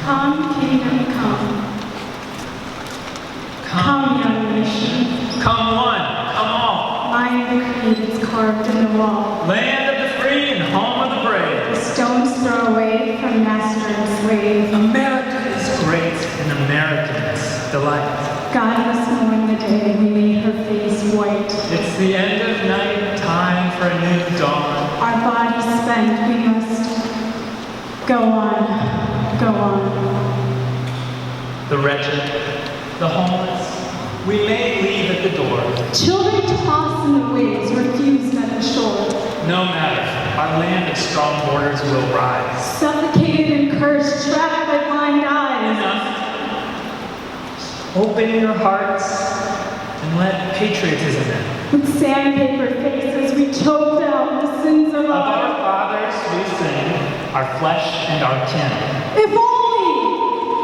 Come, kingdom, come. Come, young nation. Come one, come all. Mind the creed is carved in the wall. Land of the free and home of the brave. The stones throw away from master and slave. America is great and Americans delight. God must mourn the day we made her face white. It's the end of night, time for a new dawn. Our bodies spent, we must go on, go on. The wretched, the homeless, we may leave at the door. Children tossed in the waves, refused at the shore. No matter, our land of strong borders will rise. Suffocated and cursed, trapped by blind eyes. Enough. Open your hearts and let patriotism in. With sandpaper faces, we choked out the sins of our fathers we sing, our flesh and our kin. If only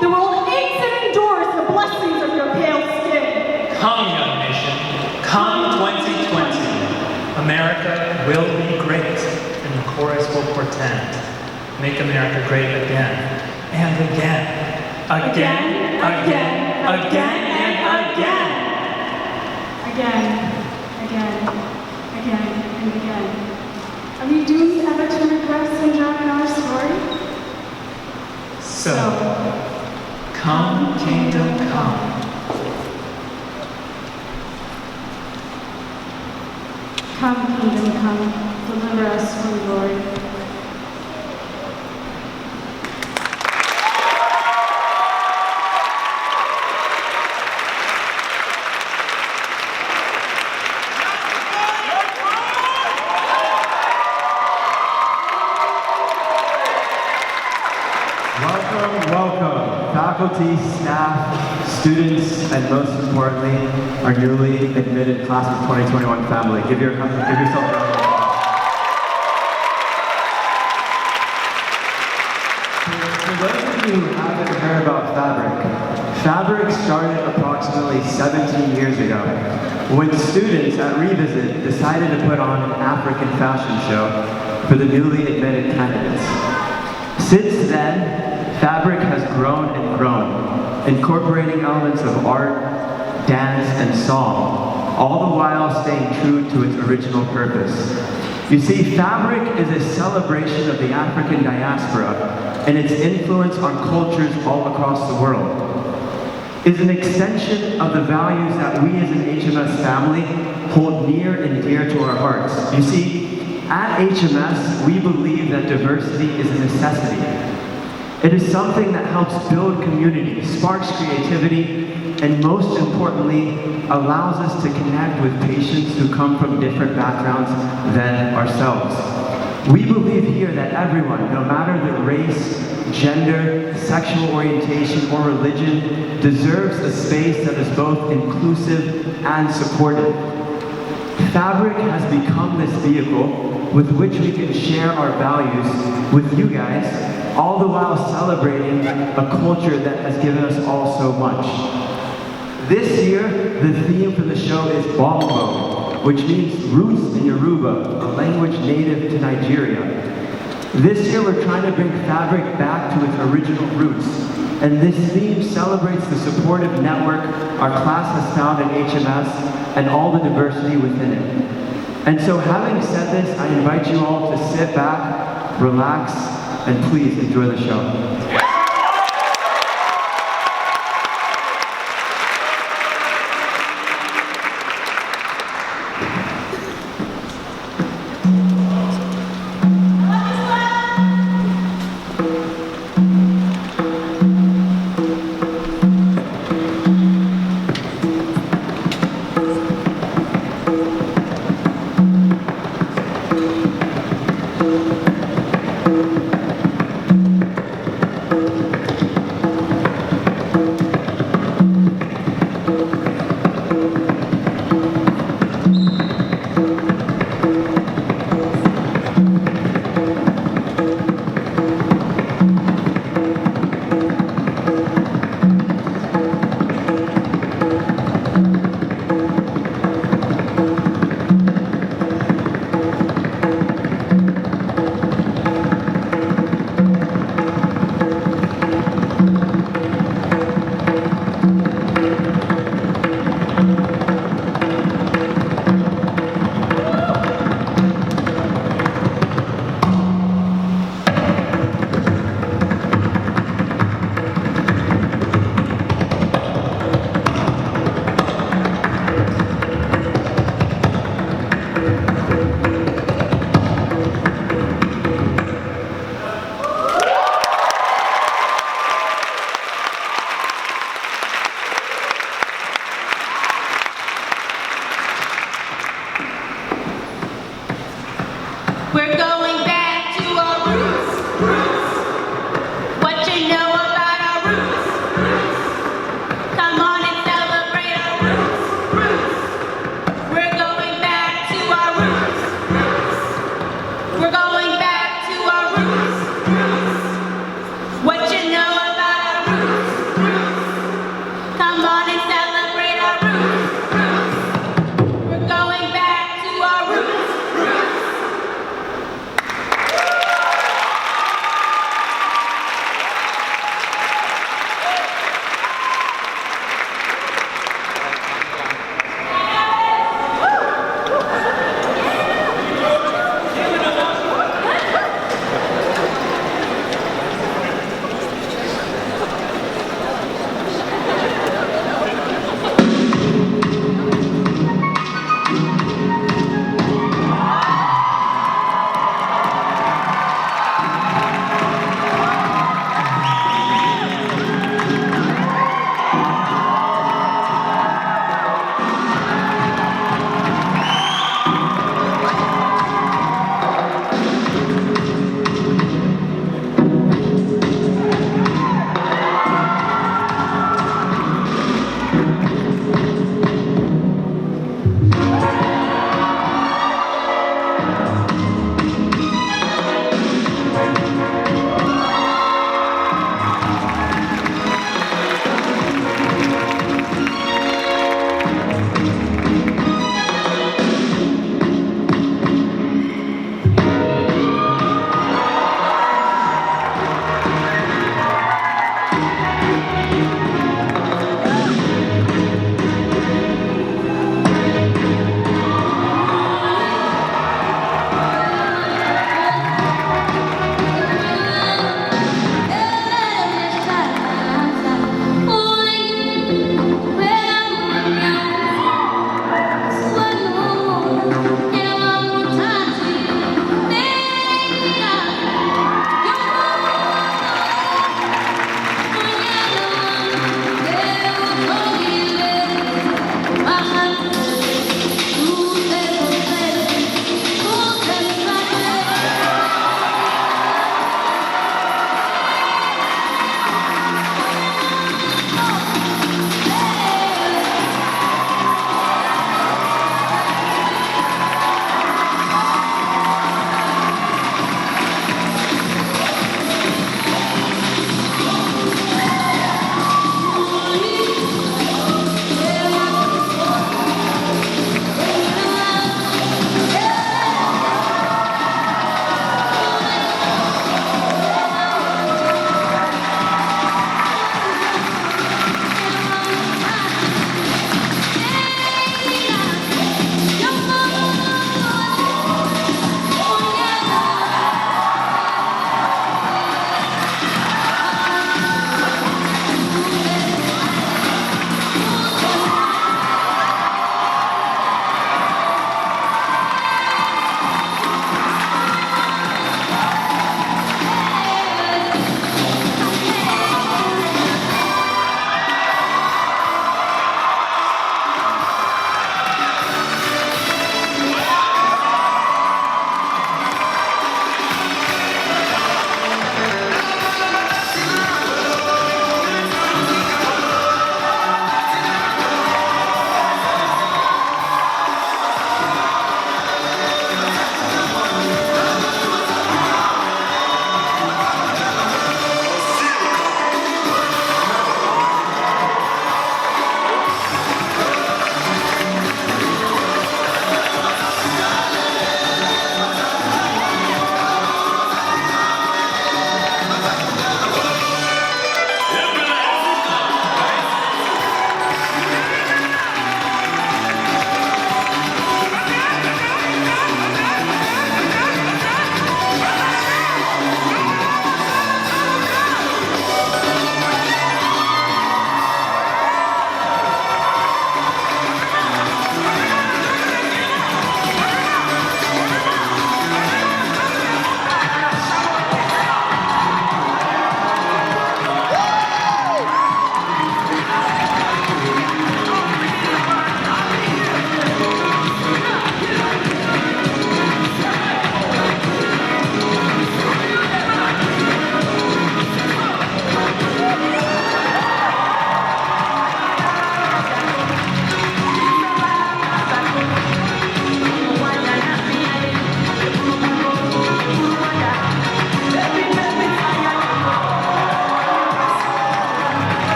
the world aches and endures the blessings of your pale skin. Come, young nation, come 2020. America will be great, and the chorus will portend. Make America great again, and again, again, again, again, and again. Again, again, again, and again. Are we doomed ever to regress and drown in our story? So, come, kingdom, come. Come, kingdom, come, deliver us from glory. Welcome, faculty, staff, students, and most importantly, our newly admitted class of 2021 family. Give yourself a round of applause. For those of you who haven't heard about Fabric started approximately 17 years ago when students at Revisit decided to put on an African fashion show for the newly admitted candidates. Since then, Fabric has grown and grown, incorporating elements of art, dance, and song, all the while staying true to its original purpose. You see, Fabric is a celebration of the African diaspora and its influence on cultures all across the world. It is an extension of the values that we as an HMS family hold near and dear to our hearts. You see, at HMS, we believe that diversity is a necessity. It is something that helps build community, sparks creativity, and most importantly, allows us to connect with patients who come from different backgrounds than ourselves. We believe here that everyone, no matter their race, gender, sexual orientation, or religion, deserves a space that is both inclusive and supportive. Fabric has become this vehicle with which we can share our values with you guys, all the while celebrating a culture that has given us all so much. This year, the theme for the show is Gbongbo, which means roots in Yoruba, a language native to Nigeria. This year, we're trying to bring Fabric back to its original roots, and this theme celebrates the supportive network our class has found in HMS and all the diversity within it. And so having said this, I invite you all to sit back, relax, and please enjoy the show. going back to our roots. What you know about our roots? Come on and celebrate our roots. We're going back to our roots. We're going back to our roots. What you know about our roots? Come on and celebrate our roots. We're going back to our roots.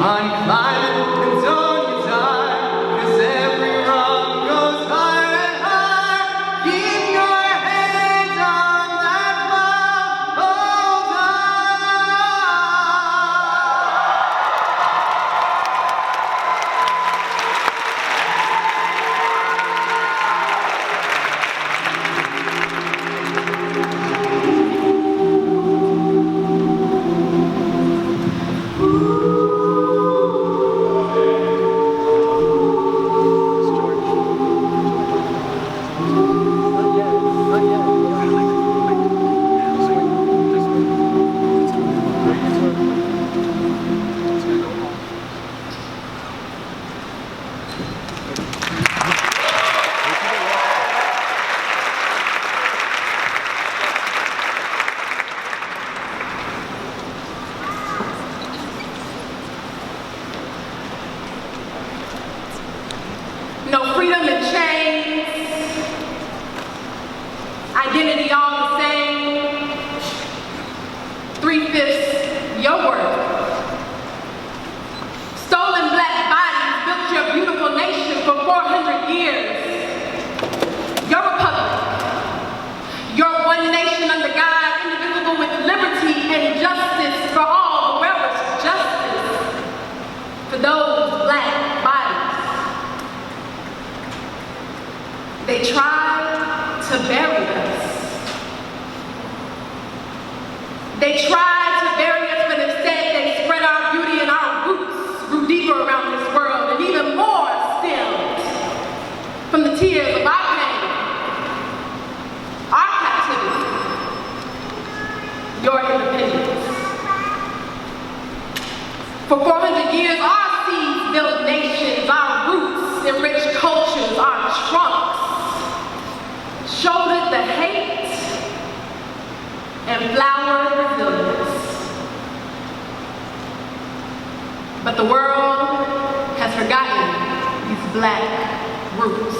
on climbing and don't you die, 'cause every rung goes higher and higher. Keep your hands on that cloud, hold on. No freedom in chains, identity all the same, 3/5 your work. Stolen black bodies built your beautiful nation for 400 years. Your republic, your one nation under God, indivisible with liberty and justice for all. Where was justice for those black bodies? They tried to bury us. They tried to bury us, but instead they spread our beauty and our roots grew deeper around this world, and even more stemmed from the tears of our pain, our captivity, your independence. For 400 years, our seeds built nations, our roots enriched cultures, our trunks shouldered the hate and flowered resilience. But the world has forgotten these black roots.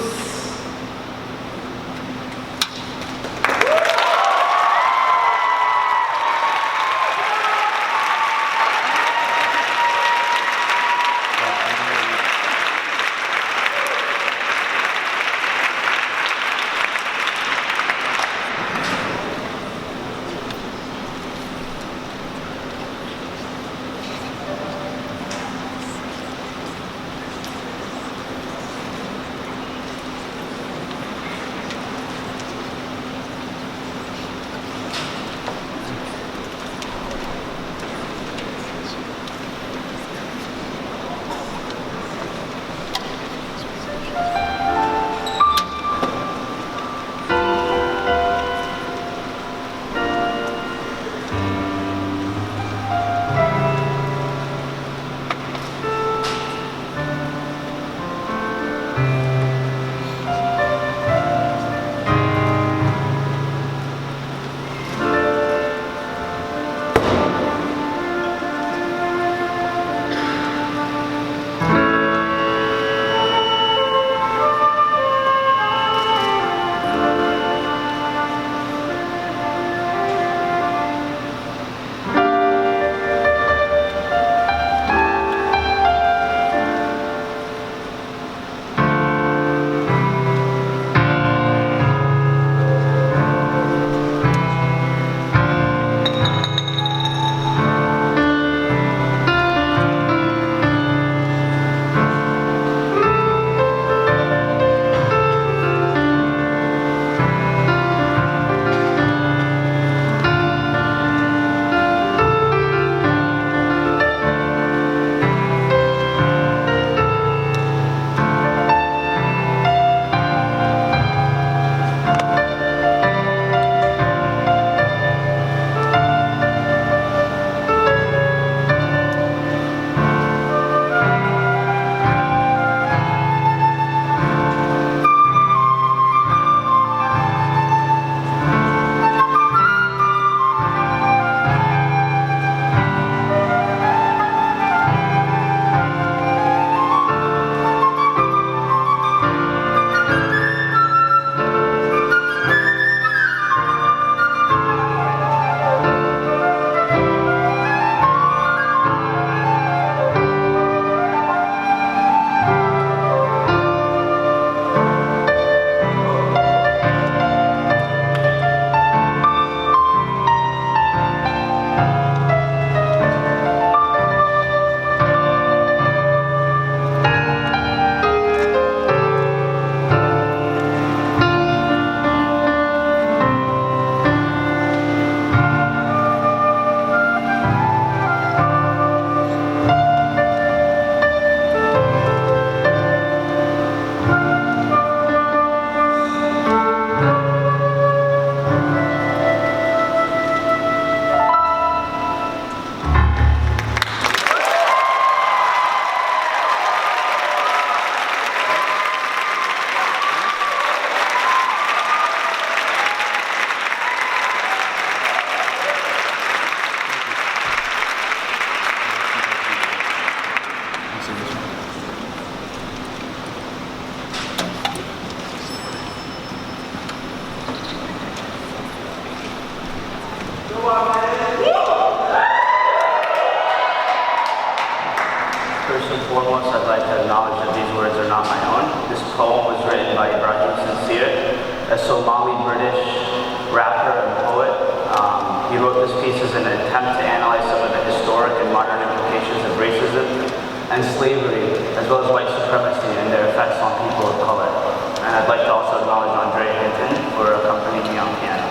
First and foremost, I'd like to acknowledge that these words are not my own. This poem was written by Sincere, a Somali-British rapper and poet. He wrote this piece as an attempt to analyze some of the historic and modern implications of racism and slavery, as well as white supremacy and their effects on people of color. And I'd like to also acknowledge Andre Hinton for accompanying me on piano.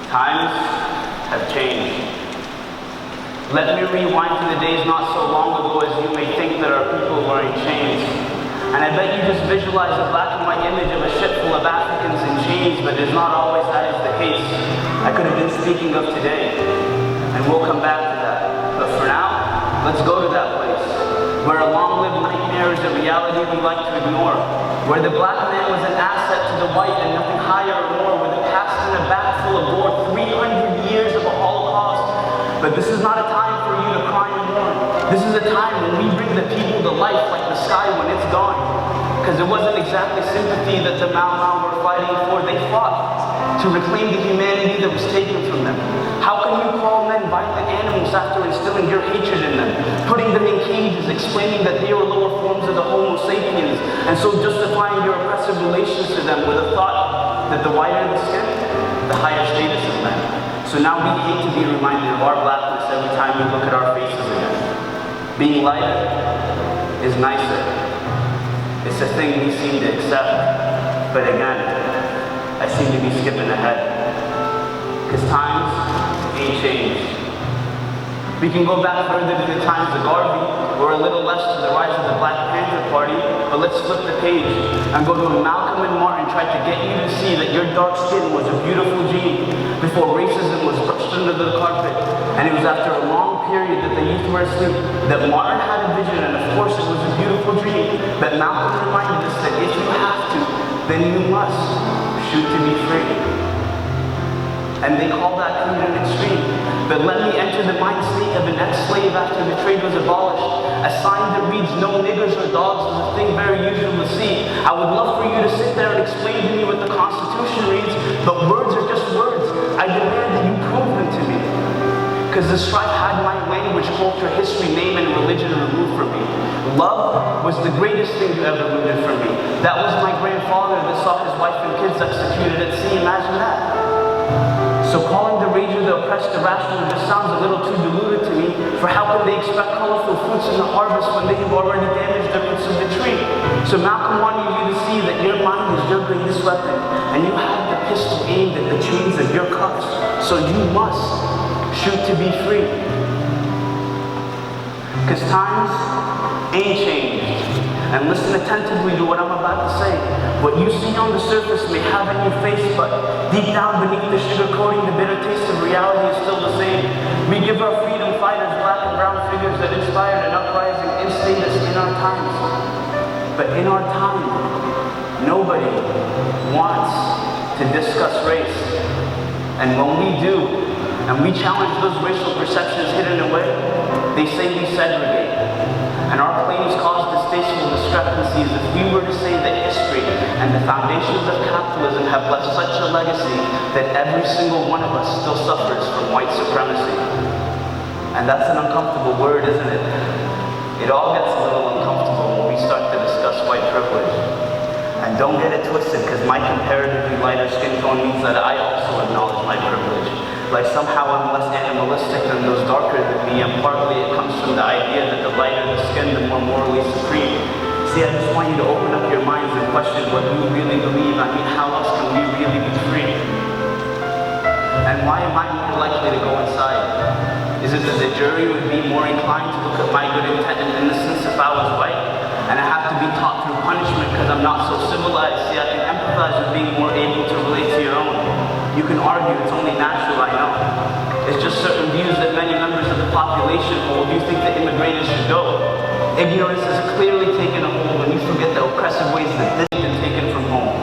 Times have changed. Let me rewind to the days not so long ago as you may think that our people were in chains. And I bet you just visualize a black and white image of a ship full of Africans in chains, but it is not always that is the case. I could have been speaking of today, and we'll come back to that. But for now, let's go to that place, where a long-lived nightmare is a reality we like to ignore, where the black man was an asset to the white and nothing higher or more, with a past and a back full of gore, 300 years of a Holocaust. But this is not a time for you to cry and mourn. This is a time when we bring the people to life like the sky when it's gone. Because it wasn't exactly sympathy that the Mau were fighting for. They fought to reclaim the humanity that was taken from them. How can you call men violent animals after instilling your hatred in them, putting them in cages, explaining that they were lower forms of the Homo sapiens, and so justifying your oppressive relations to them with a thought that the whiter the skin, the higher status of men. So now we hate to be reminded of our blackness every time we look at our faces again. Being light is nicer. It's a thing we seem to accept. But again, I seem to be skipping ahead. Because times ain't changed. We can go back further to the times of Garvey, or a little less to the rise of the Black Panther Party, but let's flip the page and go to when Malcolm and Martin tried to get you to see that your dark skin was a beautiful gene before racism was brushed under the carpet. And it was after a long period that the youth were asleep that Martin had a vision, and of course it was a beautiful dream, but Malcolm reminded us that if you have to, then you must shoot to be free. And they call that crude and extreme. But let me enter the mind state of an ex-slave after the trade was abolished. A sign that reads no niggers or dogs is a thing very usual to see. I would love for you to sit there and explain to me what the Constitution reads, but words are just words. I demand that you prove them to me. Because the strife had my language, culture, history, name, and religion removed from me. Love was the greatest thing you ever rooted from me. That was my grandfather that saw his wife and kids executed at sea. Imagine that. So calling the rage of the oppressed irrational just sounds a little too diluted to me, for how can they expect colorful fruits in the harvest when they have already damaged the roots of the tree? So Malcolm wanted you to see that your mind is your greatest weapon, and you have the pistol aimed at the chains of your cuffs, so you must shoot to be free. Because times ain't changed. And listen attentively to what I'm about to say. What you see on the surface may have in your face, but deep down beneath the sugar coating, the bitter taste of reality is still the same. We give our freedom fighters black and brown figures that inspired an uprising in status in our times. But in our time, nobody wants to discuss race. And when we do, and we challenge those racial perceptions hidden away, they say we segregate. And our claims cause distasteful discrepancies if we were to say that history and the foundations of capitalism have left such a legacy that every single one of us still suffers from white supremacy. And that's an uncomfortable word, isn't it? It all gets a little uncomfortable when we start to discuss white privilege. And don't get it twisted, because my comparatively lighter skin tone means that I also acknowledge my privilege. Like somehow I'm less animalistic than those darker than me, and partly it comes from the idea that the lighter the skin, the more morally supreme. See, I just want you to open up your minds and question what you really believe. I mean, how else can we really be free? And why am I more likely to go inside? Is it that the jury would be more inclined to look at my good intent and innocence if I was white? And I have to be taught through punishment because I'm not so civilized. See, I can empathize with being more able to relate to your own. You can argue, it's only natural, I know. It's just certain views that many members of the population hold. You think that immigrators should go. Ignorance is clearly taken a hold when you forget the oppressive ways that this has been taken from home.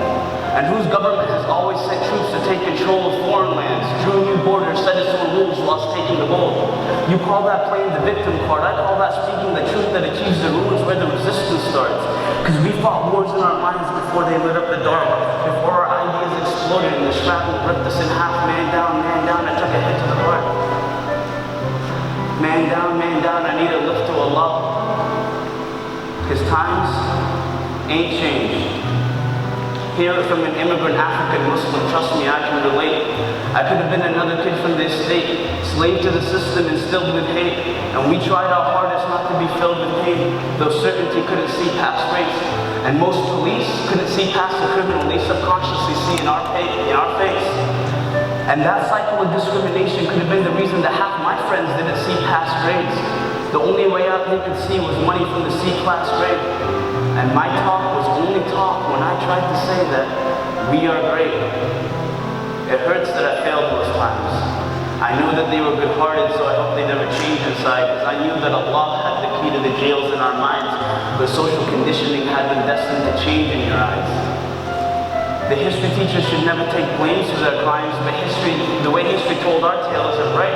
And whose government has always sent troops to take control of foreign lands, drew new borders, set its own rules whilst taking the gold. You call that playing the victim card, I call that speaking the truth that achieves the ruins where the resistance starts. Because we fought wars in our minds before they lit up the dark, before our ideas exploded and the shrapnel ripped us in half. Man down, I took a hit to the heart. Man down, I need a lift to Allah. Because times ain't changed. Hear it from an immigrant African Muslim, trust me, I can relate. I could have been another kid from this state, slave to the system, instilled with hate. And we tried our hardest not to be filled with pain, though certainty couldn't see past race. And most police couldn't see past the criminal they subconsciously see in our face. And that cycle of discrimination could have been the reason that half my friends didn't see past grades. The only way out they could see was money from the C-class grade. And my talk was only talk when I tried to say that we are great. It hurts that I failed most times. I knew that they were good-hearted, so I hope they never changed inside, because I knew that Allah had the key to the jails in our minds, but social conditioning had been destined to change in your eyes. The history teachers should never take blame for their crimes, but the way history told our tale isn't right.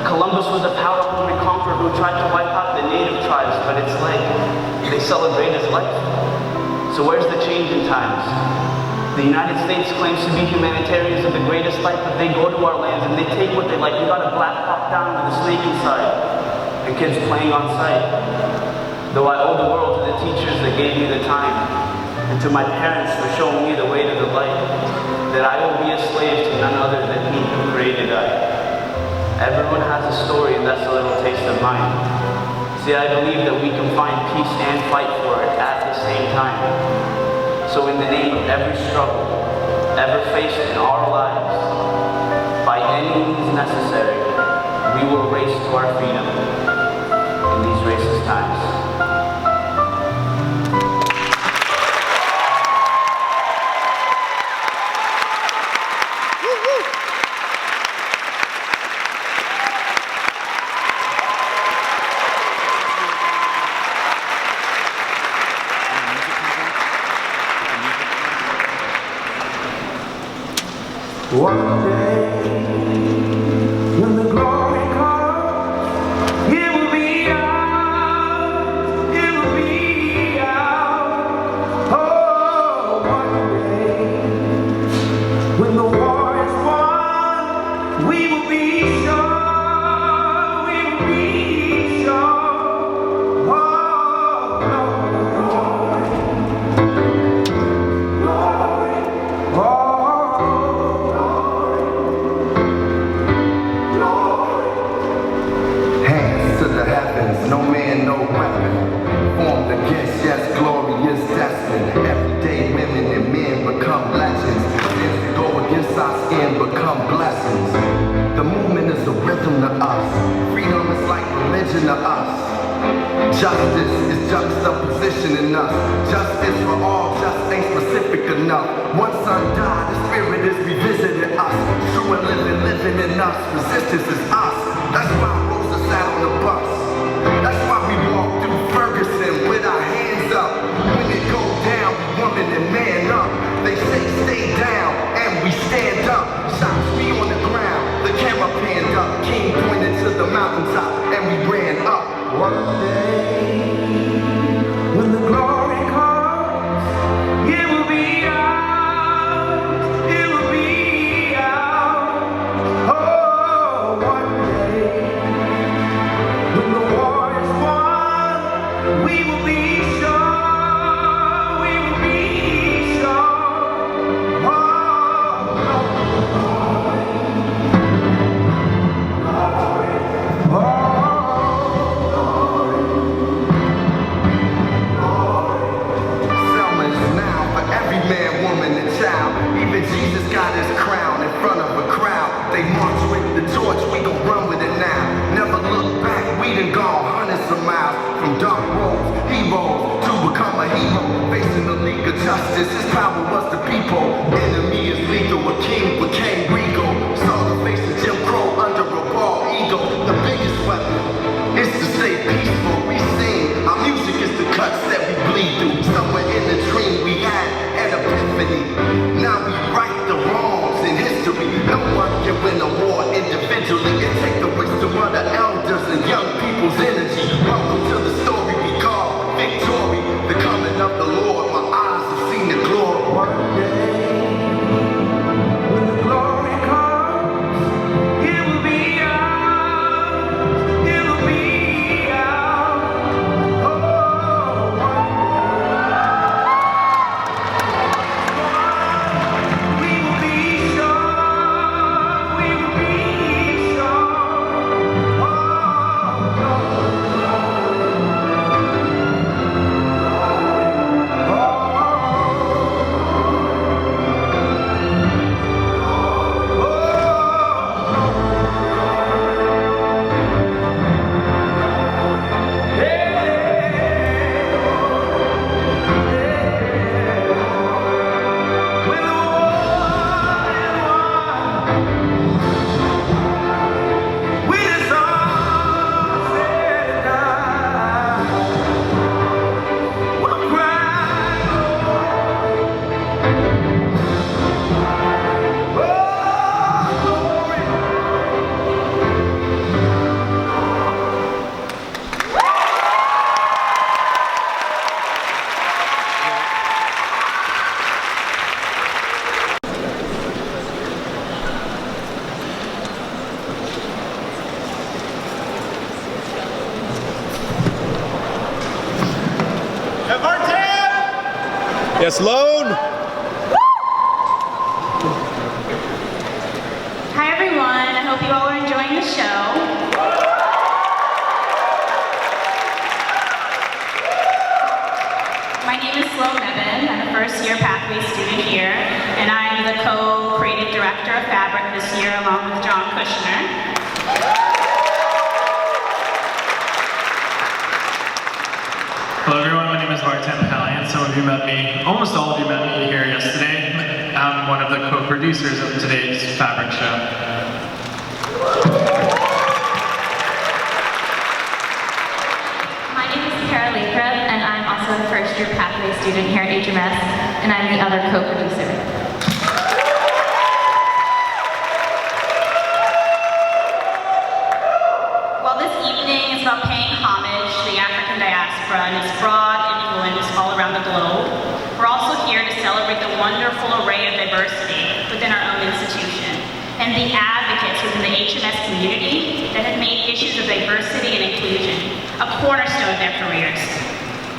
Columbus was a power-hungry conqueror who tried to wipe out the native tribes, but it's like they celebrate his life. So where's the change in times? The United States claims to be humanitarians of the greatest type, but they go to our lands and they take what they like. We got a black hawk down with a snake inside, and kids playing on sight. Though I owe the world to the teachers that gave me the time, and to my parents for showing me the way to the light, that I will be a slave to none other than He who created I. Everyone has a story, and that's a little taste of mine. See, I believe that we can find peace and fight for it at the same time. So in the name of every struggle ever faced in our lives, by any means necessary, we will race to our freedom in these racist times. One day, when the glory comes, it will be ours, it will be ours. Oh, one day, when the war is won, we will be sure, we will be sure. Oh, glory, glory, oh. No man, no weapon, formed against, yes, glorious destined. Everyday women and men become legends. Sins go against our skin, become blessings. The movement is a rhythm to us. Freedom is like religion to us. Justice is juxtaposition in us. Justice for all, just ain't specific enough. One son died, the spirit is revisiting us. True and living in us. Resistance is us. That's why Rosa sat on the bus. That's why we walk through Ferguson with our hands up. When it go down, we woman and man up. They say stay down, and we stand up. Shots we on the ground, the camera panned up. King pointed to the mountaintop, and we ran up. One day, when the glory comes, it will be ours, it will be ours. Oh, one day, when the war is won, we will be sure, we will be sure. Oh, glory, glory, oh. Even Jesus got his crown in front of a crowd. They march with the torch, we gon' run with it now. Never look back, we done gone hundreds of miles. From dark roads, heroes, to become a hero. Facing the league of justice, his power was the people. Enemy is lethal, a king became regal. Saw the face of Jim Crow under a bald eagle. The biggest weapon is to stay peaceful. We sing, our music is the cuts that we bleed through. Somewhere in the dream we had an epiphany. Now we right the wrongs in history. Yes, Sloane. Hi everyone, I hope you all are enjoying the show. My name is Sloane Mebane. I'm a first-year Pathway student here, and I'm the co-creative director of Fabric this year along with Kusner. Hello everyone, my name is Vartan. Pahalyants. Some of you met me, almost all of you met me here yesterday. I'm one of the co-producers of today's Fabric show. My name is Cara, and I'm also a first-year Pathway student here at HMS, and I'm the other co-producer. Well, this evening is about paying homage to the African diaspora and its broad influence all around the globe. We're also here to celebrate the wonderful array of diversity within our own institution and the advocates within the HMS community that have made issues of diversity and inclusion a cornerstone of their careers.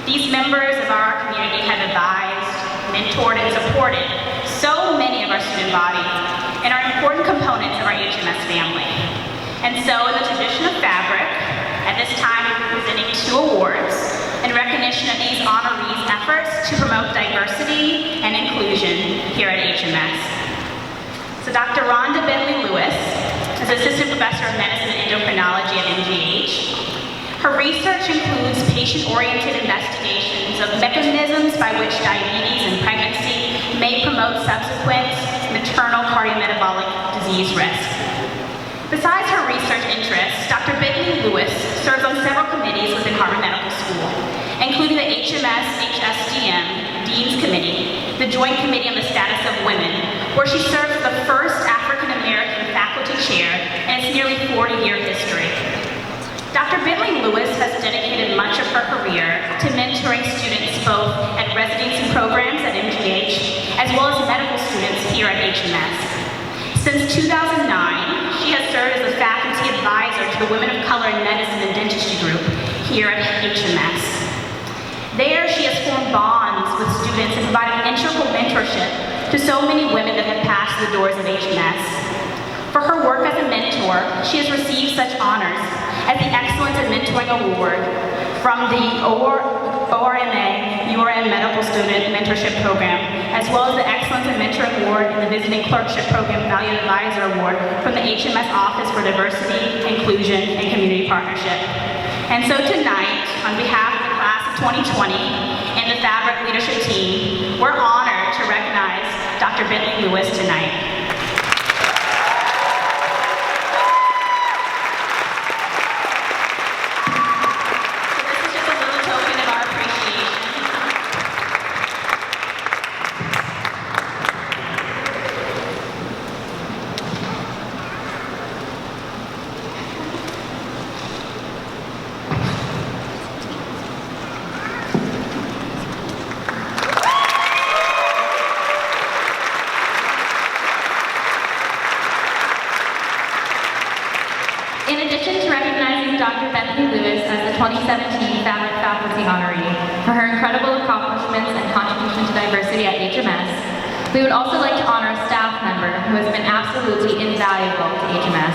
These members of our community have advised, mentored, and supported so many of our student body and are important components of our HMS family. And so, in the tradition of Fabric, at this time we're presenting 2 awards in recognition of these honorees' efforts to promote diversity and inclusion here at HMS. So Dr. Rhonda Bentley-Lewis is Assistant Professor of Medicine and Endocrinology at MGH. Her research includes patient-oriented investigations of mechanisms by which diabetes and pregnancy may promote subsequent maternal cardiometabolic disease risk. Besides her research interests, Dr. Bentley-Lewis serves on several committees within Harvard Medical School, including the HMS-HSDM Dean's Committee, the Joint Committee on the Status of Women, where she serves as the first African-American faculty chair in its nearly 40-year history. Dr. Bentley-Lewis has dedicated much of her career to mentoring students both at residency programs at MGH, as well as medical students here at HMS. Since 2009, she has served as a faculty advisor to the Women of Color in Medicine and Dentistry group here at HMS. There, she has formed bonds with students and provided integral mentorship to so many women that have passed the doors of HMS. For her work as a mentor, she has received such honors as the Excellence in Mentoring Award from the URM Medical Student Mentorship Program, as well as the Excellence in Mentoring Award in the Visiting Clerkship Program Valued Advisor Award from the HMS Office for Diversity, Inclusion, and Community Partnership. And so tonight, on behalf of the class of 2020 and the Fabric leadership team, we're honored to recognize Dr. Bentley-Lewis tonight. In addition to recognizing Dr. Bentley-Lewis as the 2017 Fabric Faculty Honoree for her incredible accomplishments and contribution to diversity at HMS, we would also like to honor a staff member who has been absolutely invaluable to HMS,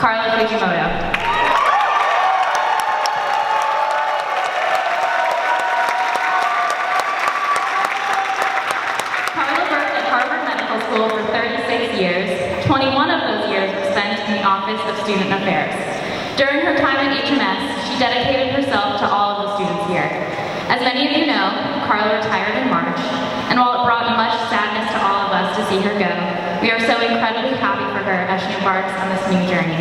Cara Fujimoto. Cara worked at Harvard Medical School for 36 years. 21 of those years were spent in the Office of Student Affairs. During her time at HMS, she dedicated herself to all of the students here. As many of you know, Cara retired in March, and while it brought much sadness to all of us to see her go, we are so incredibly happy for her as she embarks on this new journey.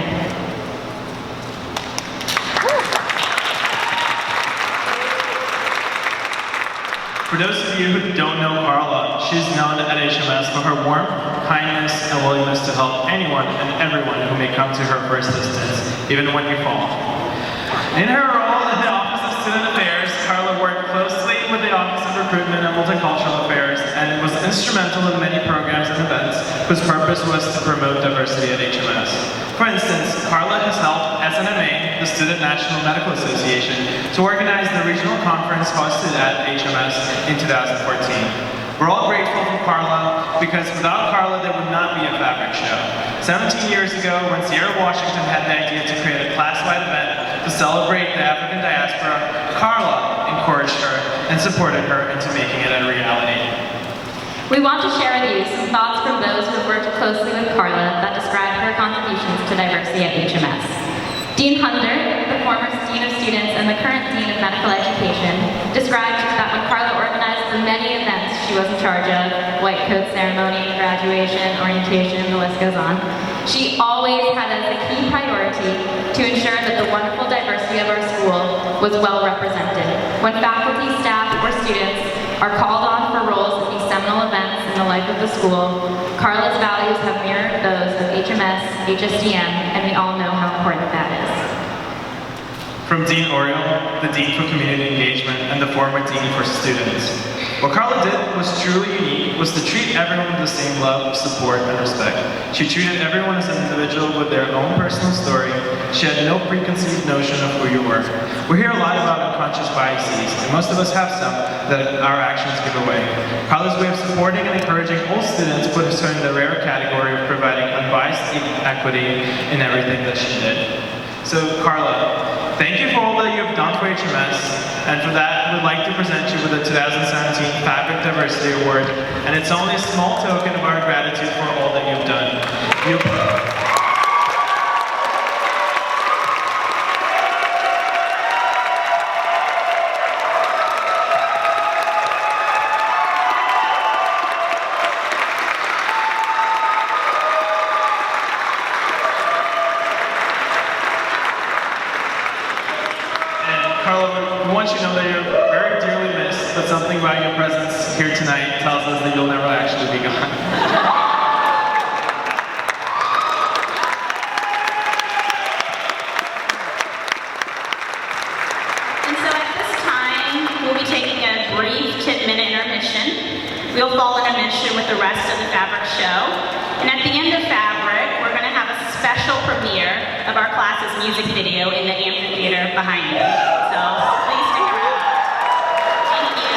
For those of you who don't know Carla, she's known at HMS for her warmth, kindness, and willingness to help anyone and everyone who may come to her for assistance, even when you fall. In her role in the Office of Student Affairs, Carla worked closely with the Office of Recruitment and Multicultural Affairs and was instrumental in many programs and events whose purpose was to promote diversity at HMS. For instance, Carla has helped SNMA, the Student National Medical Association, to organize the regional conference hosted at HMS in 2014. We're all grateful for Carla because without Carla, there would not be a fabric show. 17 years ago, when Sierra Washington had the idea to create a class-wide event to celebrate the African diaspora, Carla encouraged her and supported her into making it a reality. We want to share with you some thoughts from those who have worked closely with Carla that describe her contributions to diversity at HMS. Dean Hunter, the former Dean of Students and the current Dean of Medical Education, described that when Carla organized the many events she was in charge of, white coat ceremony, graduation, orientation, the list goes on, she always had as a key priority to ensure that the wonderful diversity of our school was well represented. When faculty, staff, or students are called on for roles at these seminal events in the life of the school, Carla's values have mirrored those of HMS, Hsdm, and we all know how important that is. From Dean Oriole, the Dean for Community Engagement, and the former Dean for Students. What Carla did was truly unique was to treat everyone with the same love, support, and respect. She treated everyone as an individual with their own personal story. She had no preconceived notion of who you were. We hear a lot about unconscious biases, and most of us have some that our actions give away. Carla's way of supporting and encouraging all students put her in the rare category of providing unbiased equity in everything that she did. So, Carla, thank you for all that you have done for HMS, and for that, we'd like to present you with the 2017 Fabric Diversity Award, and it's only a small token of our gratitude for all that you've done. Carla, we want you to know that you're very dearly missed, but something about your presence here tonight tells us that you'll never actually be gone. And so at this time, we'll be taking a brief 10-minute intermission. We'll fall in intermission with the rest of the Fabric show. And at the end of Fabric, we're going to have a special premiere of our class's music video in the amphitheater behind you. So please stick around. Thank you.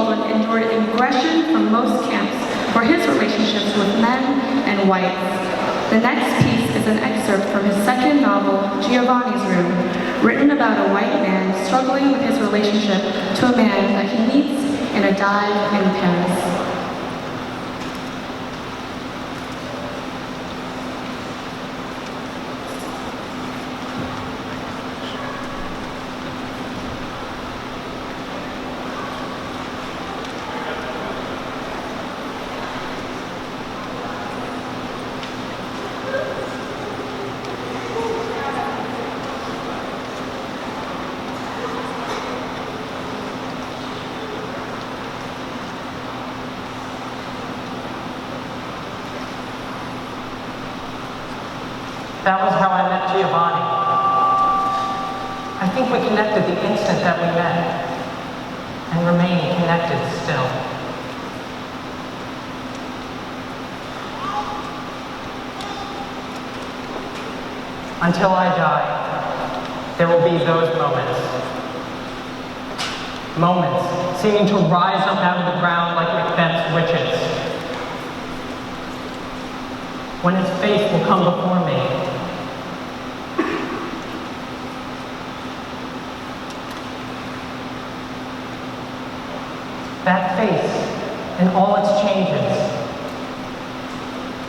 Sloane endured aggression from most camps for his relationships with men and whites. The next piece is an excerpt from his second novel, Giovanni's Room, written about a white man struggling with his relationship to a man that he meets in a dive in Paris. That was how I met Giovanni. I think we connected the instant that we met, and remain connected still. Until I die, there will be those moments. Moments seeming to rise up out of the ground like Macbeth's witches. When his face will come before me. That face and all its changes.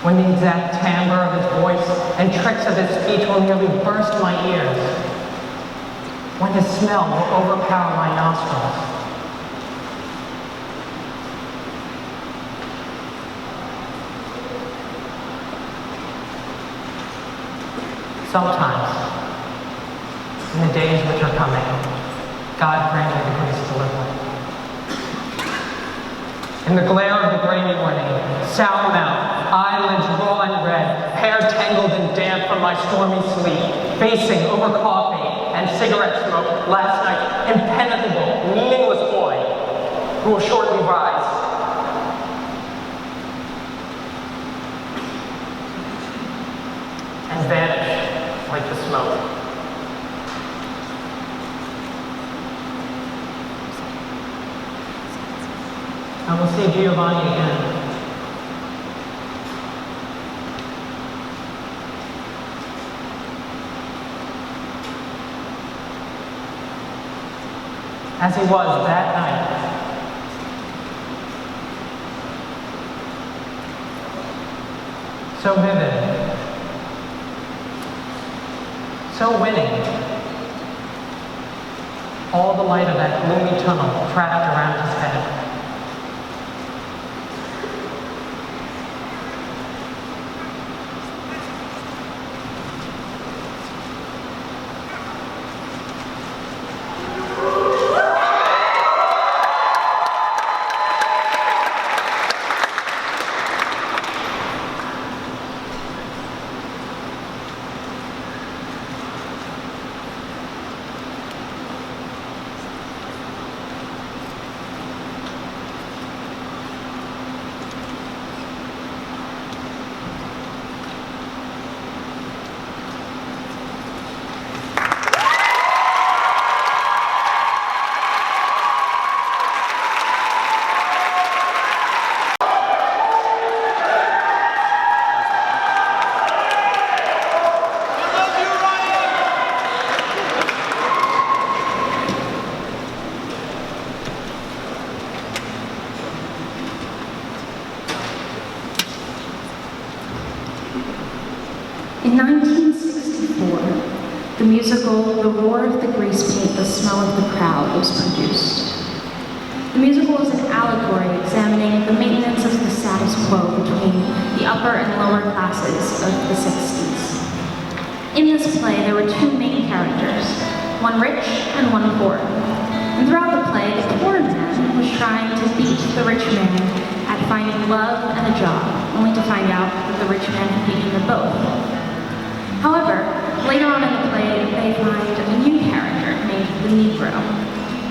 When the exact timbre of his voice and tricks of his speech will nearly burst my ears. When his smell will overpower my nostrils. Sometimes, in the days which are coming, God grant me the grace to live with. In the glare of the gray morning, sour mouth, eyelids raw and red, hair tangled and damp from my stormy sleep, facing over coffee and cigarette smoke, last night's impenetrable, meaningless boy, who will shortly rise. And vanish like the smoke. I will see Giovanni again. As he was that night. So vivid. So winning. All the light of that gloomy tunnel trapped around his head. In 1964, the musical The Roar of the Grease Paint, The Smell of the Crowd was produced. The musical was an allegory examining the maintenance of the status quo between the upper and lower classes of the 60s. In this play, there were two main characters, one rich and one poor. And throughout the play, the poor man was trying to beat the rich man at finding love and a job, only to find out that the rich man had beaten them both. However, later on in the play, they find a new character named the Negro.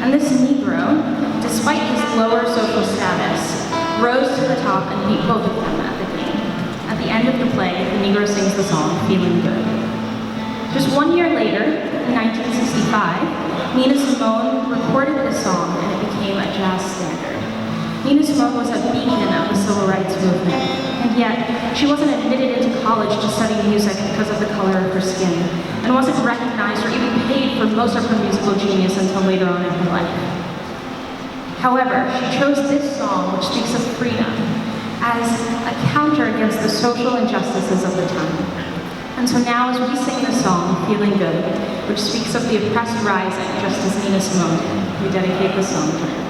And this Negro, despite his lower social status, rose to the top and beat both of them at the game. At the end of the play, the Negro sings the song, Feeling Good. Just 1 year later, in 1965, Nina Simone recorded this song and it became a jazz standard. Simone was a beacon of the civil rights movement, and yet she wasn't admitted into college to study music because of the color of her skin, and wasn't recognized or even paid for most of her musical genius until later on in her life. However, she chose this song, which speaks of freedom, as a counter against the social injustices of the time. And so now as we sing the song, Feeling Good, which speaks of the oppressed rising, just as Nina Simone did, we dedicate the song to her.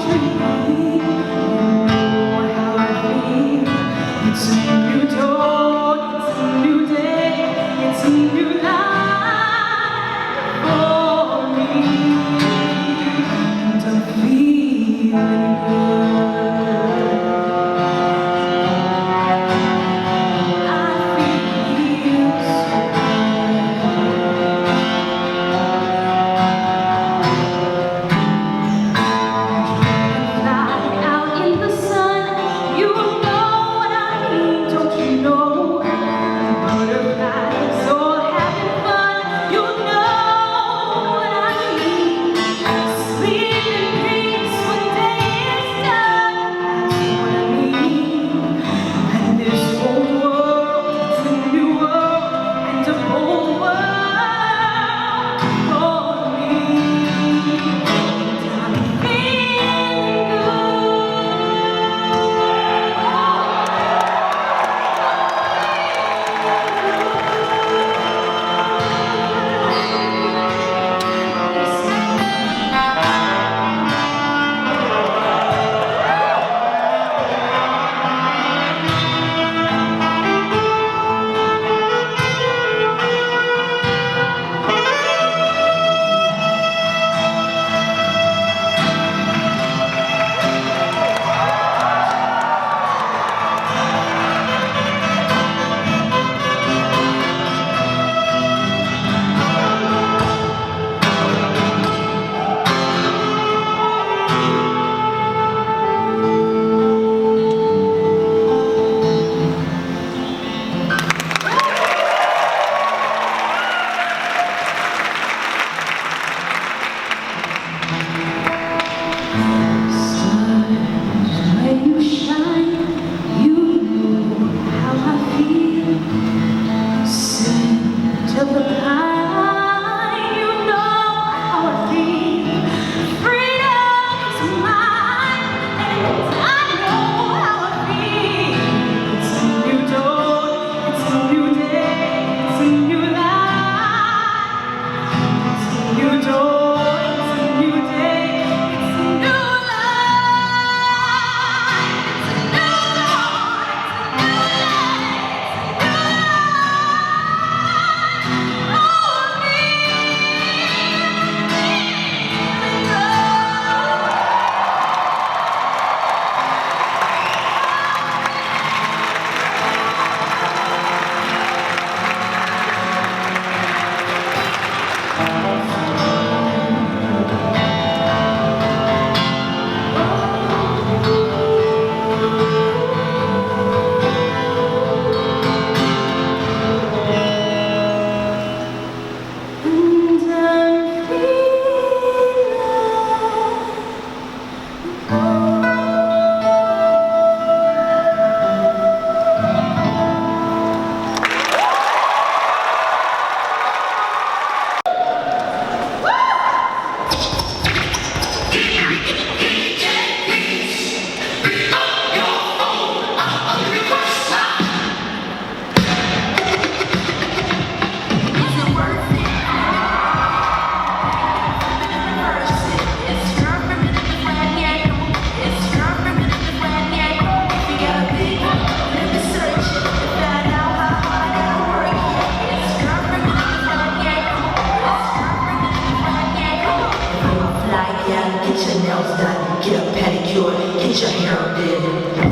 Tree. manicure, get your hair did.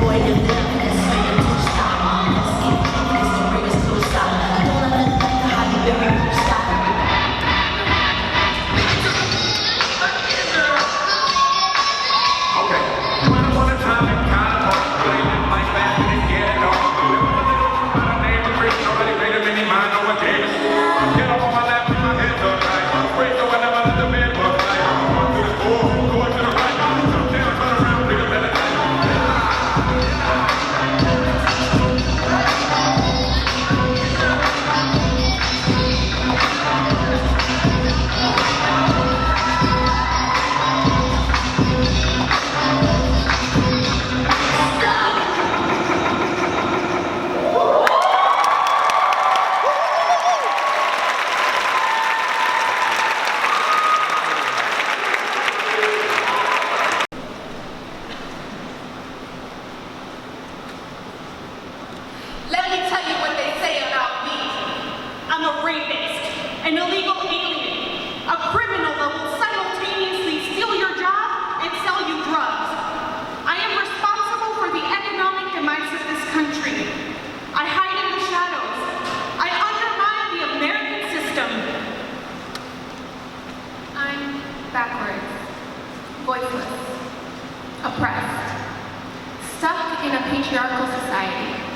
Boy, you live and swing a two-stop. Let's get it's the greatest two-stop. Don't let them think how you bury two-stop. Okay. Once upon a time in Cara, like back in the ghetto. There was a little room by the name of Chris. Nobody made up any mind over this. Get up on my lap, put my head up tight. Wait, so I never let the bed bug tight. Going to the floor, going to the right. Sometimes turn around, bring a better night. Let me tell you what they say about me. I'm a rapist, an illegal alien, a criminal that will simultaneously steal your job and sell you drugs. I am responsible for the economic demise of this country. I hide in the shadows. I undermine the American system. I'm backwards, voiceless, oppressed, stuck in a patriarchal society.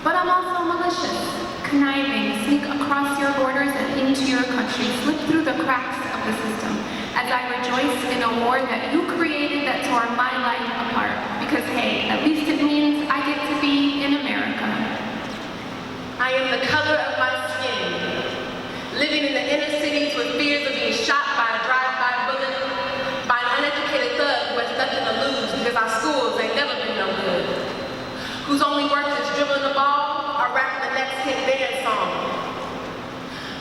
But I'm also malicious, conniving, sneak across your borders and into your country, slip through the cracks of the system, as I rejoice in a war that you created that tore my life apart. Because hey, at least it means I get to be in America. I am the color of my skin, living in the inner cities with fears of being shot by a drive-by bullet, by an uneducated thug who has nothing to lose because our schools ain't never been no good, whose only work is dribbling the ball or rapping the next hit dance song.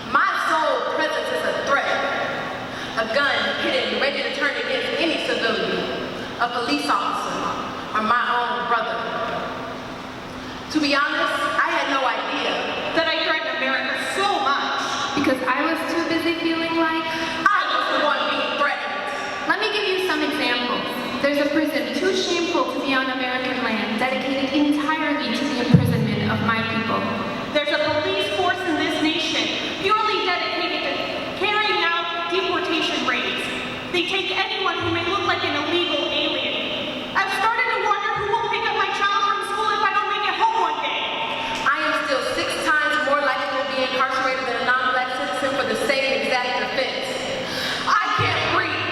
My sole presence is a threat, a gun hidden, ready to turn against any civilian, a police officer, or my own brother. To be honest, I had no idea That I threaten America so much. Because I was too busy feeling like I was the one being threatened. Let me give you some examples. There's a prison too shameful to be on American land, dedicated entirely to the imprisonment of my people. There's a police force in this nation purely dedicated to carrying out deportation raids. They take anyone who may look like an illegal alien. I've started to wonder who will pick up my child from school if I don't make it home one day. I am still 6 times more likely to be incarcerated than a non-black citizen for the same exact offense. I can't breathe.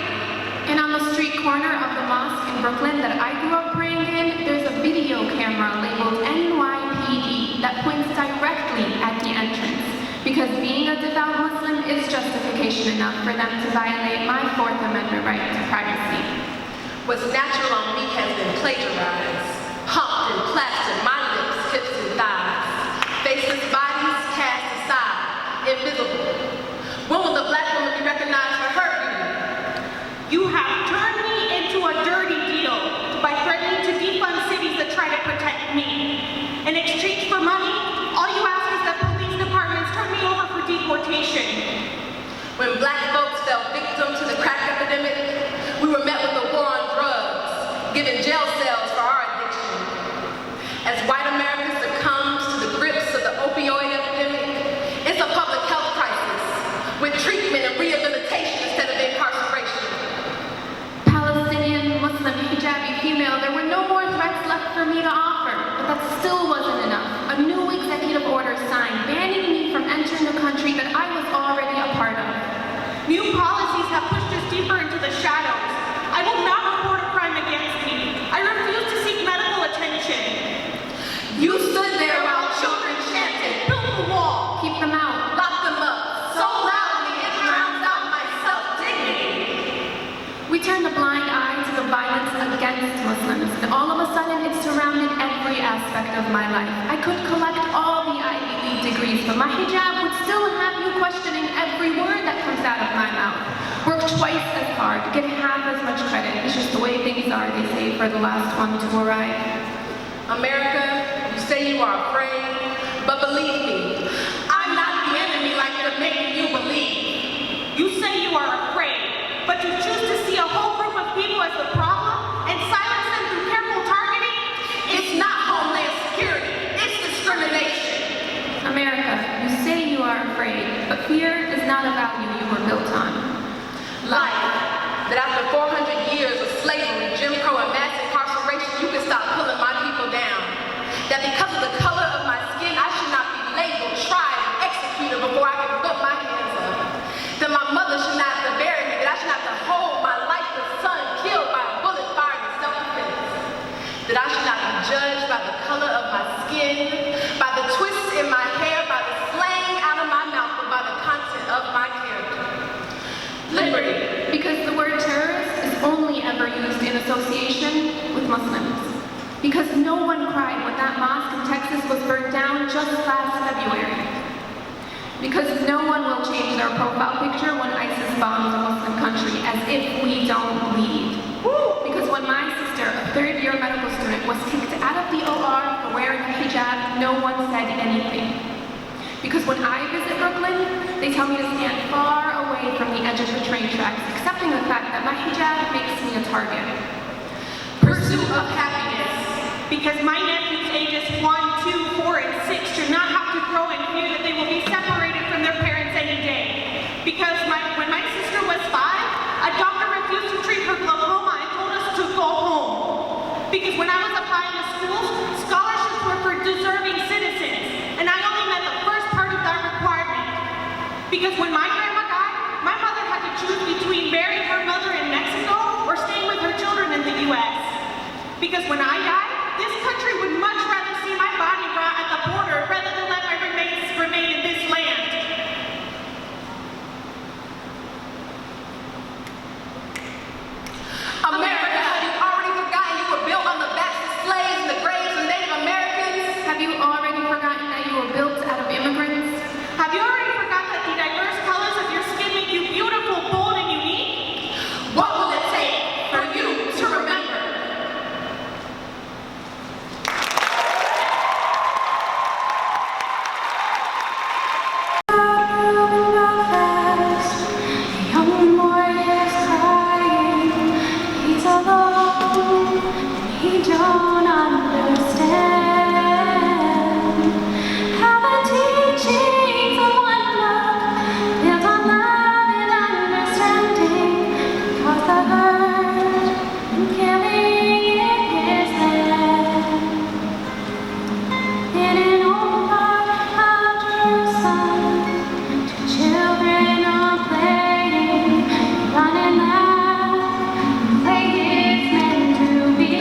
And on the street corner of the mosque in Brooklyn that I grew up praying in, there's a video camera labeled NYPD that points directly at the entrance. Because being a devout Muslim is justification enough for them to violate my Fourth Amendment right to privacy. What's natural on me has been plagiarized, pumped and plastered my lips, hips, and thighs. Faceless bodies cast aside, invisible. When will the black woman be recognized for her beauty? You have turned me into a dirty deal by threatening to defund cities that try to protect me. In exchange for money, all you ask is that police departments turn me over for deportation. When black folks fell victim to the crack epidemic, we were met with a war on drugs, given jail cells for our addiction. As white America succumbs to the grips of the opioid epidemic, it's a public health crisis with treatment and rehabilitation instead of incarceration. Palestinian, Muslim, hijabi, female, there were no more threats left for me to offer. But that still wasn't enough. A new executive order signed, banning me from entering a country that I was already a part of. New policies have pushed us deeper into the shadows. I will not report a crime against me. I refuse to seek medical attention. You stood there while children chanted, Build the wall. Keep them out. lock them up, so loudly it drowns out my self-dignity. We turned a blind eye to the violence against Muslims, and all of a sudden it surrounded every aspect of my life. I could collect all the Ivy League degrees, but my hijab would still have you questioning every word that comes out of my mouth. Work twice as hard, get half as much credit. It's just the way things are, they say, for the last one to arrive. America, you say you are afraid, but believe me, I'm not the enemy like you're making you believe. You say you are afraid, but you choose to see a whole group of people as the problem and silence life. That after 400 years of slavery, Jim Crow, and mass incarceration, you can stop pulling my people down. That because of the color of my skin, I should not be labeled, tried, and executed before I can put my hands up. That my mother should not have to bury me, that I should not have to hold my lifeless son killed by a bullet fired in self-defense. That I should not be judged by the color of my skin, by the twists in my hair, by the slang out of my mouth, but by the content of my character. Liberty. Because the word terrorist is only ever used in association with Muslims. Because no one cried when that mosque in Texas was burned down just last February. Because no one will change their profile picture when ISIS bombs a Muslim country, as if we don't lead. Because when my sister, a third-year medical student, was kicked out of the OR for wearing a hijab, no one said anything. Because when I visit Brooklyn, they tell me to stand far away from the edge of the train tracks, accepting the fact that my hijab makes me a target. Pursuit of happiness. Because my nephews ages 1, 2, 4, and 6 should not have to grow in fear that they will be separated from their parents any day. Because when my sister was 5, a doctor refused to treat her glaucoma and told us to go home. Because when I was applying to schools, scholarships were for deserving citizens, and I only met the first part of that requirement. Because when my grandma died, my mother had to choose between burying her mother in Mexico or staying with her children in the U.S. Because when I died, this country would much rather see my body rot at the border rather than let my remains remain in this land. America, have you already forgotten you were built on the backs of slaves and the graves of Native Americans? Have you already forgotten that you were built out of immigrants? Have you already forgotten that the diverse colors of your skin make you beautiful, bold, and unique? What will it take for you to remember? He don't understand how the teachings of one love built on love and understanding cause the hurt and killing in his land. In an old part of Jerusalem, two children are playing, running loud, play is meant to be.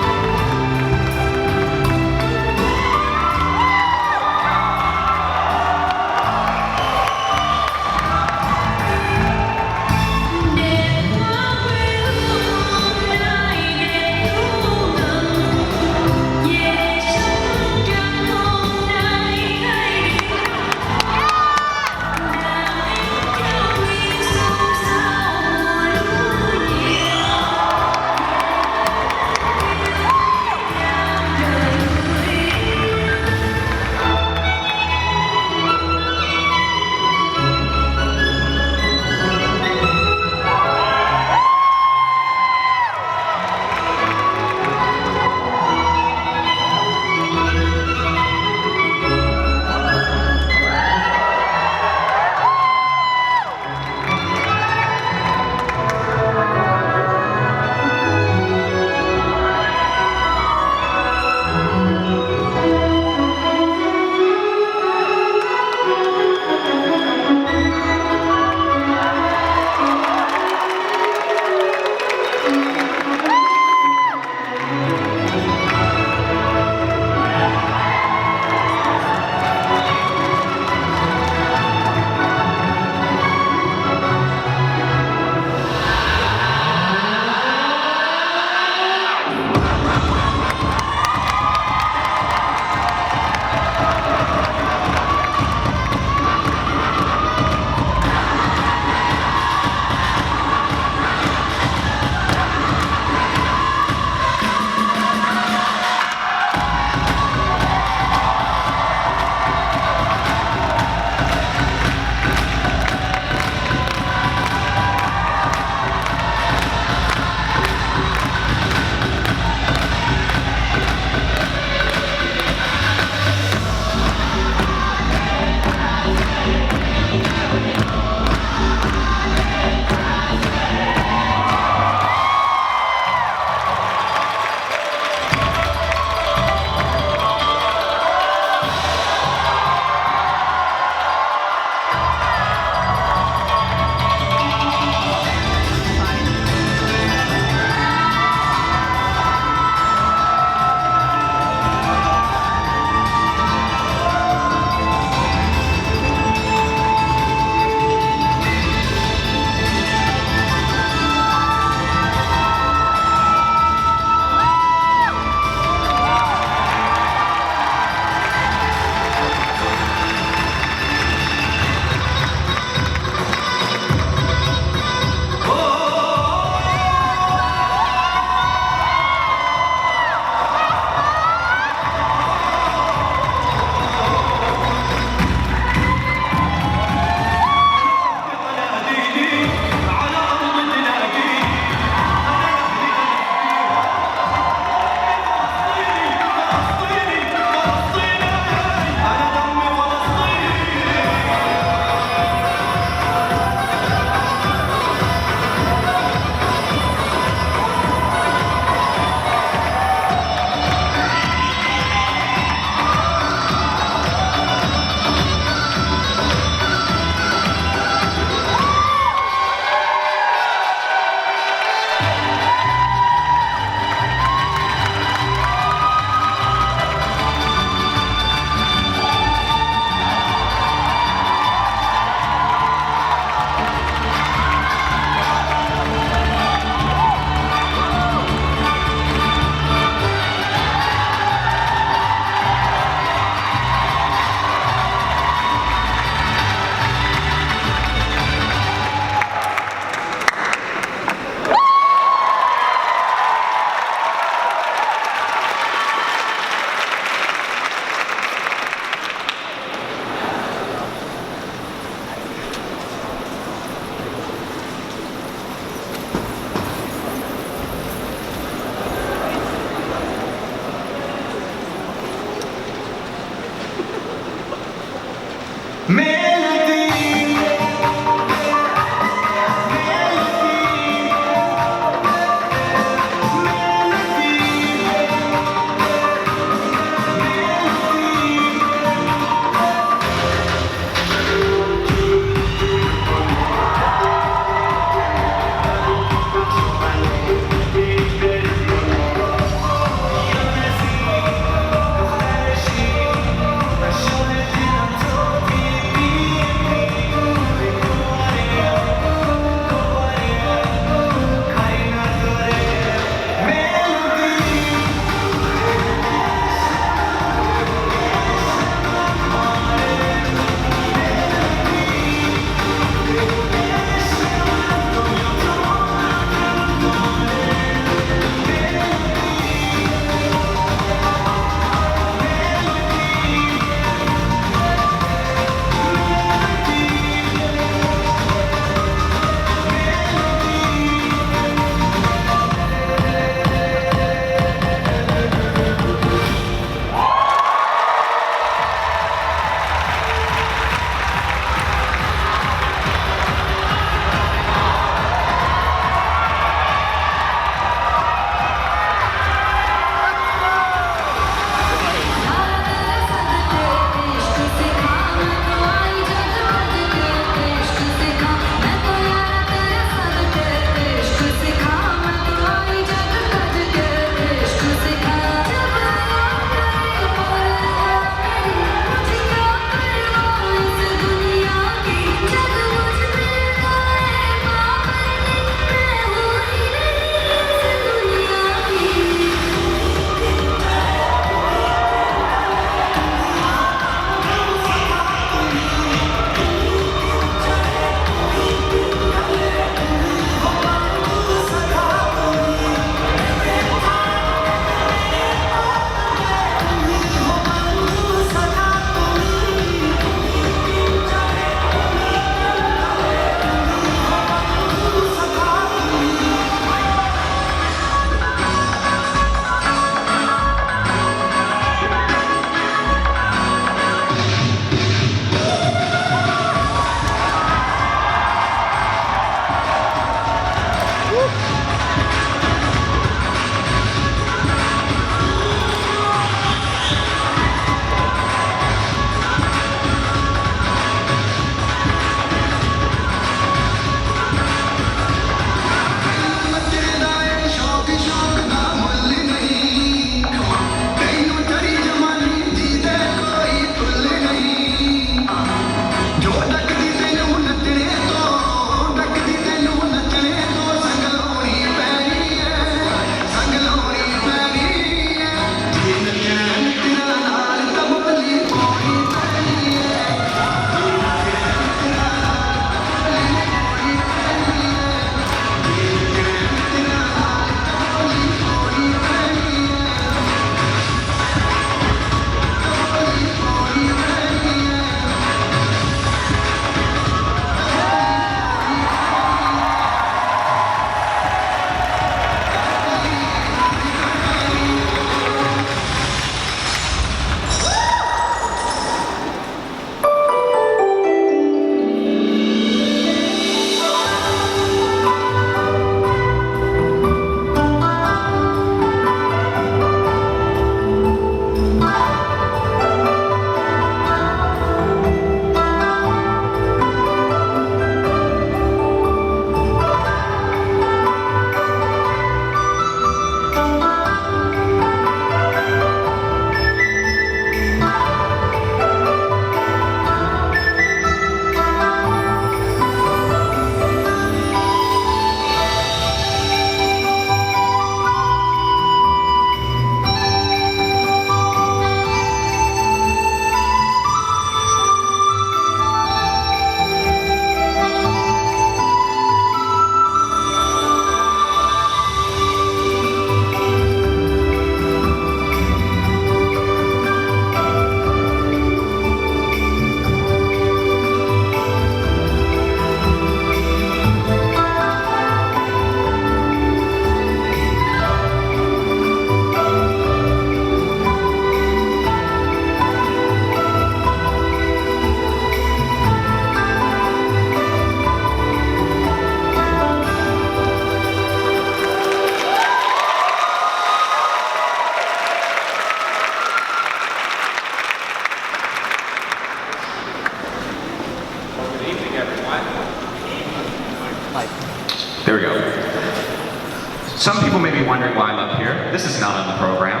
wondering why I'm up here. This is not on the program.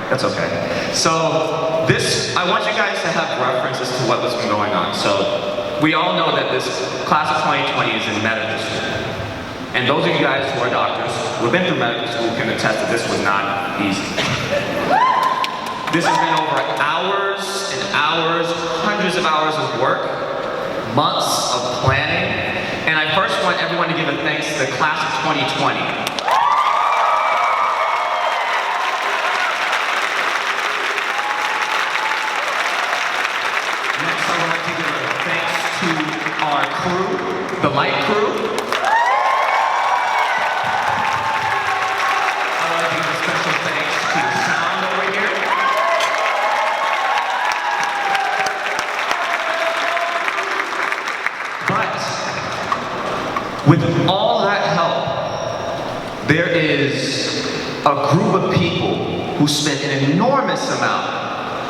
That's okay. So I want you guys to have references to what was going on. So we all know that this class of 2020 is in medical school. And those of you guys who are doctors, who have been through medical school, can attest that this was not easy. This has been over hours and hours, hundreds of hours of work, months of planning. And I first want everyone to give a thanks to the class of 2020. Next, I would like to give a thanks to our crew, the light crew. I would like to give a special thanks to the sound over here. But with all that help, there is a group of people who spent an enormous amount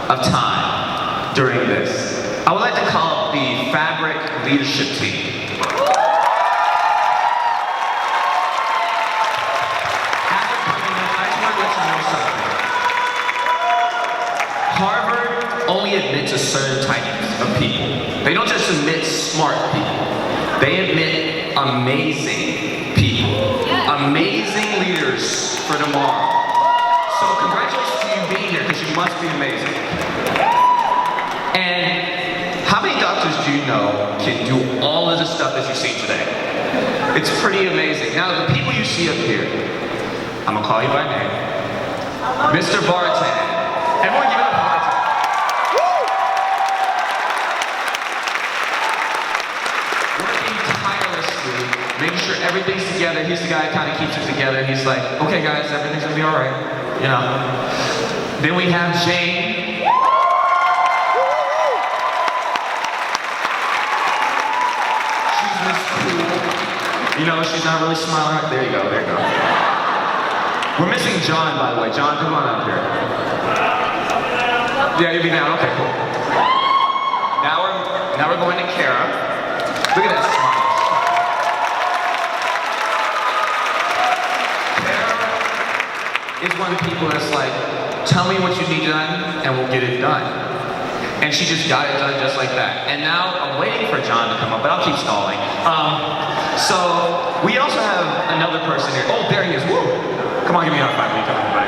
of time during this. I would like to call it the Fabric Leadership Team. After coming in, I just want to let you know something. Harvard only admits a certain type of people. They don't just admit smart people. They admit amazing people. Amazing leaders for tomorrow. So congratulations to you being here, because you must be amazing. And how many doctors do you know can do all of the stuff that you see today? It's pretty amazing. Now, the people you see up here, I'm gonna call you by name. Mr. Vartan. Everyone give it up for Vartan. Working tirelessly, making sure everything's together. He's the guy that kind of keeps it together. He's like, okay guys, everything's gonna be all right, you know. Then we have Jane. You know, she's not really smiling. There you go, there you go. We're missing John, by the way. John, come on up here. Yeah, you'll be down. Okay, cool. Now we're going to Cara. Look at that smile. Cara is one of the people that's like, tell me what you need done, and we'll get it done. And she just got it done just like that. And now I'm waiting for John to come up, but I'll keep stalling. So we also have another person here. Oh, there he is. Woo! Come on, give me a high five. Come on, buddy.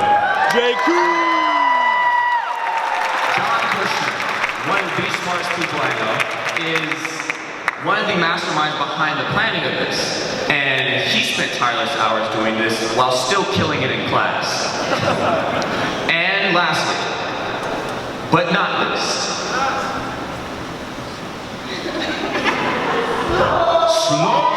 John Kusner, one of the smartest people I know, is one of the masterminds behind the planning of this. And he spent tireless hours doing this while still killing it in class. And lastly, but not least, Sloane.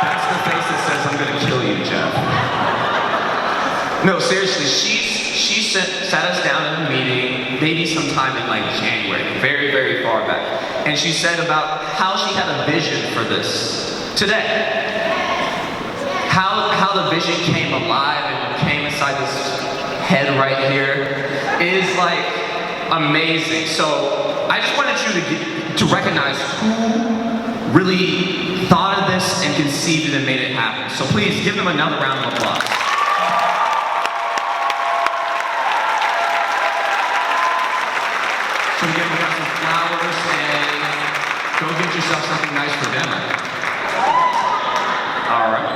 That's the face that says, I'm gonna kill you, Jeff. No, seriously, she sat us down in a meeting, maybe sometime in like January, very, very far back. And she said about how she had a vision for this today. How the vision came alive and came inside this head right here is like amazing. So I just wanted you to recognize who really thought of this and conceived it and made it happen. So please give them another round of applause. So again, we got some flowers, and go get yourself something nice for dinner. All right.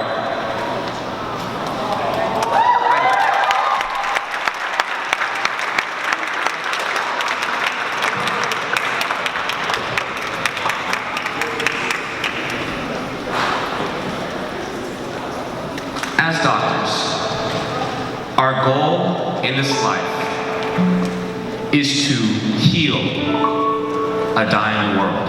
As doctors, our goal in this life is to heal a dying world.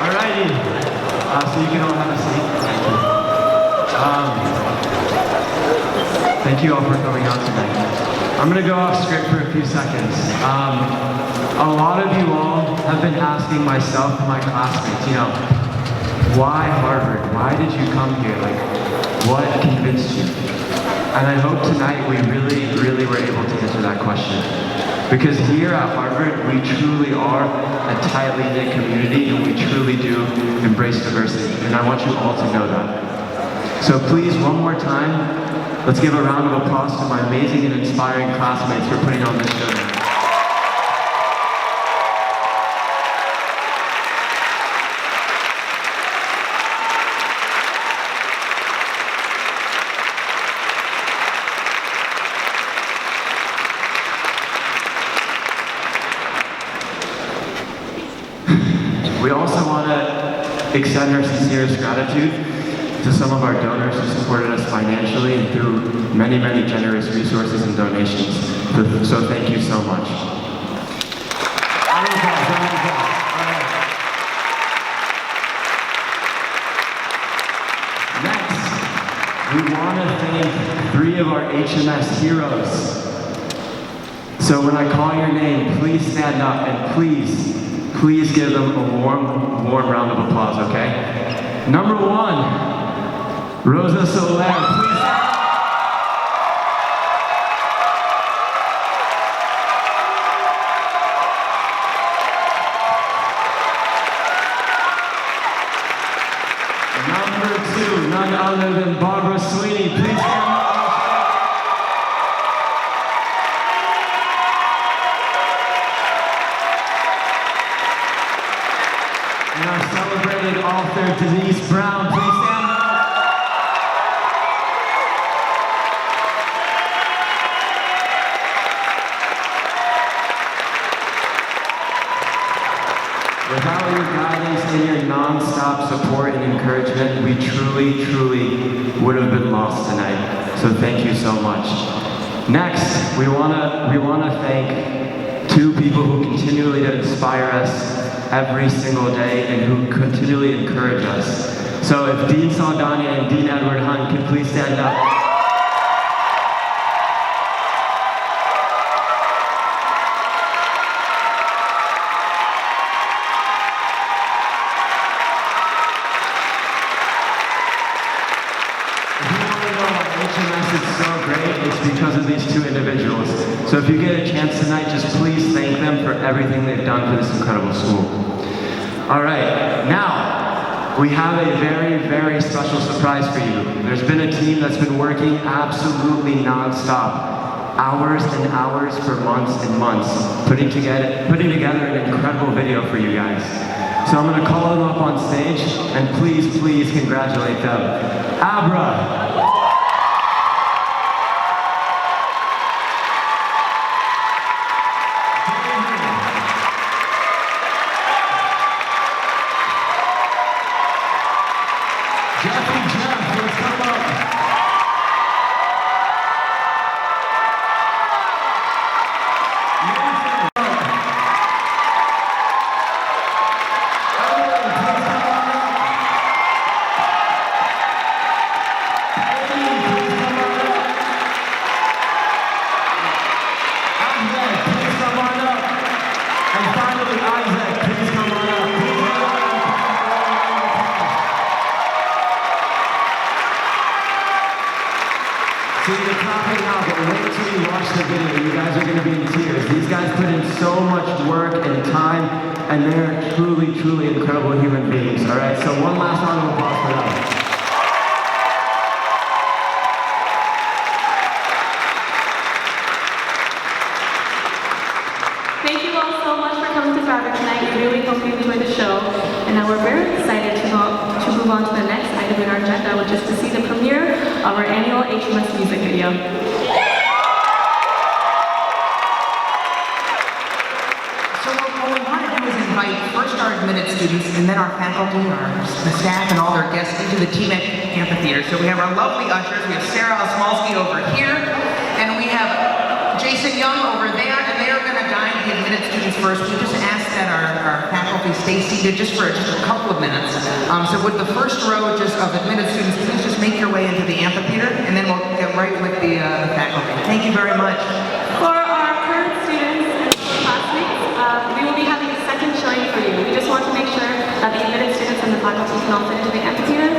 Alrighty. So you can all have a seat. Thank you all for coming out tonight. I'm going to go off script for a few seconds. A lot of you all have been asking myself and my classmates, you know, why Harvard? Why did you come here? Like, what convinced you? And I hope tonight we really were able to answer that question. Because here at Harvard, we truly are a tightly knit community and we truly do embrace diversity. And I want you all to know that. So please, one more time, let's give a round of applause to my amazing and inspiring classmates for putting on this show. We also want to extend our sincerest gratitude to some of our donors who supported us financially and through many generous resources and donations. So thank you so much. Next, we want to thank 3 of our HMS heroes. So when I call your name, please stand up and please give them a warm round of applause, okay? Number 1, Rosa Soler, please. Number 2, none other than Barbara Sweeney, please stand up. And our celebrated author, Denise Brown, please stand up. Without your guidance and your non-stop support and encouragement, we truly would have been lost tonight. So thank you so much. Next, we wanna thank 2 people who continually inspire us every single day and who continually encourage us. So if Dean Saldana and Dean Edward Hunt could please stand up. If you want to know why HMS is so great, it's because of these 2 individuals. So if you get a chance tonight, just please thank them for everything they've done for this incredible school. All right, now we have a very special surprise for you. There's been a team that's been working absolutely non-stop, hours and hours for months and months, putting together an incredible video for you guys. So I'm gonna call them up on stage and please congratulate them. Abra. And they're truly incredible human beings, all right? So one last round of applause for them. Thank you all so much for coming to Fabric tonight. We really hope you enjoyed the show. And now we're very excited to move on to the next item in our agenda, which is to see the premiere of our annual HMS music video. First our admitted students, and then our faculty, the staff, and all their guests into the TMEC amphitheater. So we have our lovely ushers. We have Sarah Osmolsky over here, and we have Jason Young over there, and they are going to guide the admitted students first. We just ask that our faculty stay seated just for just a couple of minutes. So would the first row just of admitted students please just make your way into the amphitheater, and then we'll get right with the faculty. Thank you very much. For our current students and classmates, we will be having a second showing for you. We just want to make sure that the admitted students and the faculty can all fit into the amphitheater.